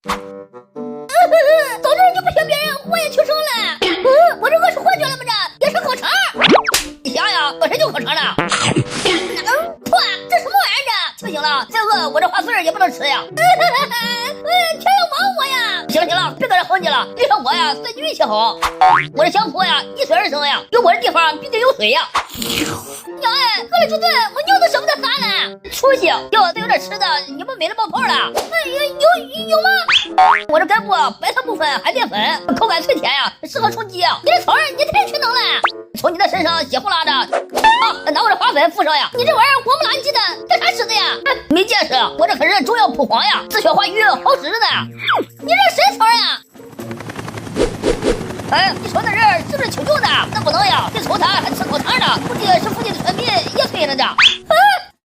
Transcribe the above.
早知道就不学别人，我也去生了。我这个是幻觉了吗？这也是口肠。你想呀，本身就口肠了。破，这什么玩意儿？这清醒了，再饿我这花穗也不能吃呀。全要亡我呀！行了，别搁这哼唧了。遇上我呀，算你运气好。我这香坡呀，依水而生呀，有我的地方必定有水呀。娘哎，喝了就醉，我尿都舍不得撒了。出息，要再有点吃的，你们美的冒泡了。有吗？我这干部白糖部分含淀粉，口感脆甜呀，适合充饥。你这草人，你太全能了。从你的身上血呼啦的，拿我这花粉敷上呀！你这玩意儿黄不拉几的，干啥吃的呀？没见识，我这可是中药蒲黄呀，止血化瘀，好使着呢。你这谁草呀？哎，你说那人是不是求救的？那不能呀，这瞅他还吃口肠呢，估计是附近的村民也推着的。